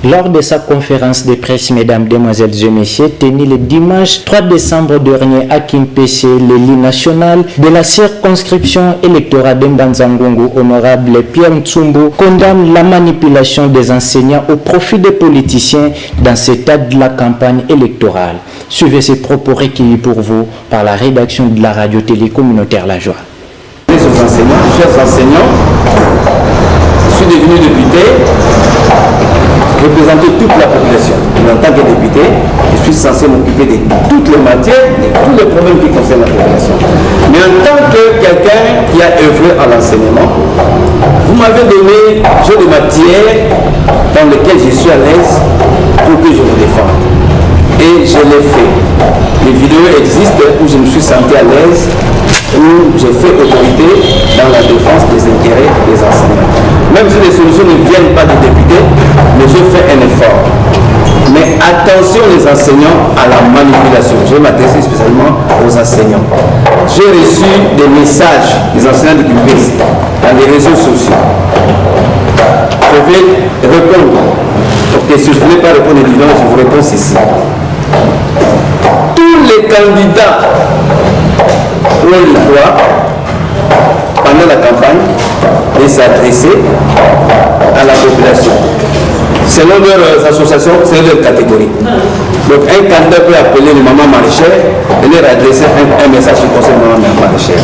Lors de sa conférence de presse, mesdames, demoiselles et messieurs, tenue le dimanche 3 décembre dernier à Kimpese, le lit national de la circonscription électorale d'Mbanza-Ngungu, honorable Pierre Ntsumbu, condamne la manipulation des enseignants au profit des politiciens dans ce stade de la campagne électorale. Suivez ces propos recueillis pour vous par la rédaction de la radio-télé communautaire La Joie. Chers enseignants, je suis devenu député, représenter toute la population. En tant que député, je suis censé m'occuper de toutes les matières, de tous les problèmes qui concernent la population. Mais en tant que quelqu'un qui a œuvré à l'enseignement, vous m'avez donné jeu de matières dans lesquelles je suis à l'aise pour que je vous défende. Et je l'ai fait. Les vidéos existent où je me suis senti à l'aise, où j'ai fait autorité dans la défense des intérêts des enseignants. Même si les solutions ne viennent pas des députés, mais je fais un effort. Mais attention les enseignants à la manipulation. Je vais m'adresser spécialement aux enseignants. J'ai reçu des messages des enseignants de Kimpese dans les réseaux sociaux. Je vais répondre. Donc si je ne voulais pas répondre évidemment, je vous réponds ceci. Tous les candidats ont le droit, pendant la campagne, de s'adresser à la population. Selon leurs associations, c'est leur catégorie. Donc un candidat peut appeler le maman maraîchère et leur adresser un message qui concerne la maman maraîchère.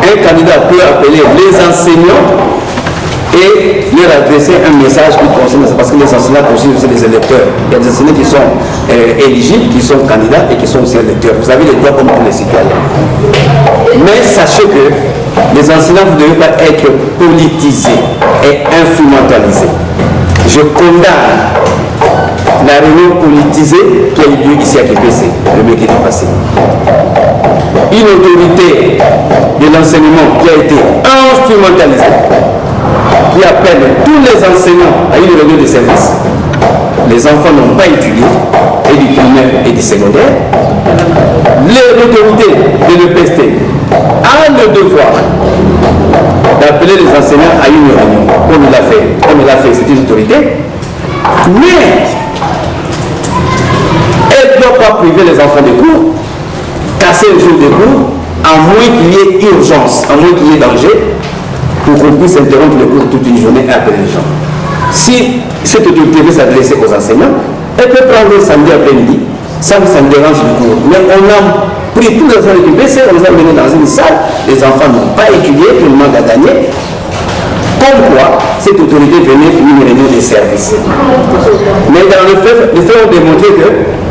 Un candidat peut appeler les enseignants et leur adresser un message qui concerne ça, parce que les enseignants aussi sont des électeurs. Il y a des enseignants qui sont éligibles, qui sont candidats et qui sont aussi électeurs. Vous avez les droits comme tous les citoyens. Mais sachez que les enseignants, vous ne devez pas être politisés et instrumentalisés. Je condamne la réunion politisée qui a eu lieu ici à Kimpese le mercredi passé. Une autorité de l'enseignement qui a été instrumentalisée, qui appelle tous les enseignants à une réunion de service. Les enfants n'ont pas étudié, et du primaire et du secondaire. L'autorité de l'EPST a le devoir d'appeler les enseignants à une réunion, comme il l'a fait, c'est une autorité. Mais elle ne doit pas priver les enfants de cours, casser le jour de cours, à moins qu'il y ait urgence, à moins qu'il y ait danger, pour qu'on puisse interrompre le cours toute une journée et appeler les gens. Si cette autorité veut s'adresser aux enseignants, elle peut prendre le samedi après-midi, ça me dérange du cours. Mais on a pris tous les enfants de Kimpese, on les a menés dans une salle, les enfants n'ont pas étudié, tout le monde a gagné. Comme quoi, cette autorité venait pour une réunion des services. Mais dans le fait, les faits ont démontré que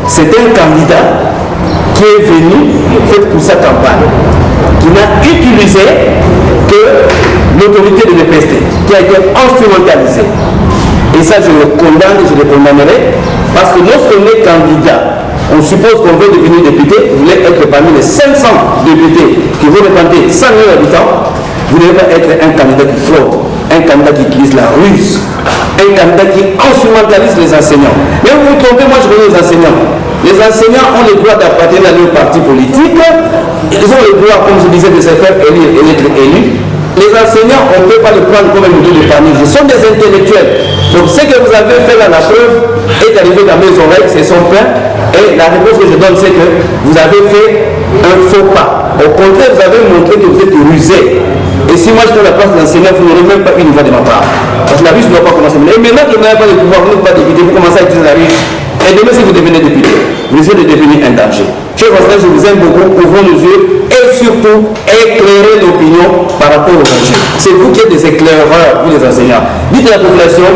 c'est un candidat qui est venu pour sa campagne, qui n'a utilisé que l'autorité de l'EPST, qui a été instrumentalisée. Et ça, je le condamne et je le condamnerai, parce que lorsqu'on est candidat, on suppose qu'on veut devenir député, vous voulez être parmi les 500 députés qui vont représenter 100 000 habitants, vous ne devez pas être un candidat qui fraude, un candidat qui utilise la ruse, un candidat qui instrumentalise les enseignants. Mais vous vous trompez, moi je connais les enseignants. Les enseignants ont le droit d'appartenir à leur parti politique, ils ont le droit, comme je disais, de se faire élire et d'être élus. Les enseignants, on ne peut pas les prendre comme un outil de famille, ce sont des intellectuels. Donc ce que vous avez fait là, la preuve est arrivé dans mes oreilles, c'est son pain. Et la réponse que je donne, c'est que vous avez fait un faux pas. Au contraire, vous avez montré que vous êtes rusé. Et si moi je prends la place d'enseignant, vous n'aurez même pas une voix de ma part. Parce que la ruse ne doit pas commencer. Et maintenant que vous n'avez pas de pouvoir, vous n'êtes pas député, vous commencez à utiliser la ruse. Et demain, si vous devenez député, vous risquez de devenir un danger. Chers voisins, je vous aime beaucoup, ouvrons nos yeux et surtout éclairer l'opinion par rapport aux enjeux. C'est vous qui êtes des éclaireurs, vous les enseignants. Dites à la population,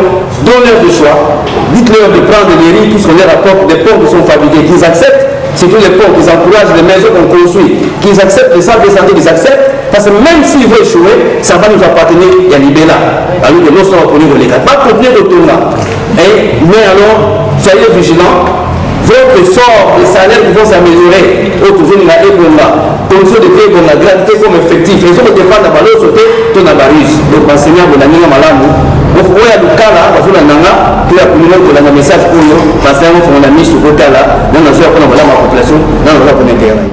donnez-leur le choix, dites-leur de prendre les riz, puisqu'on leur apporte des ponts qui sont fabriqués, qu'ils acceptent, surtout les ponts, qu'ils encouragent les maisons qu'on construit, qu'ils acceptent les centres de santé, qu'ils acceptent, parce que même s'ils veulent échouer, ça va nous appartenir, il y a Libéla, alors que nous sommes au niveau de l'État. Pas contenir de tout là. Mais alors, soyez vigilants. Votre sort, les salaires qui vont s'améliorer, autour de la Ebonga, conditions de vie, la gravité comme effectif, les autres défendent la valeur sauter, tout la barise. Donc, enseignant, vous l'avez malamu. Vous pouvez aller au cas là, parce que vous avez un message pour nous, parce que vous avez mis sur le côté là, dans la population, dans la population.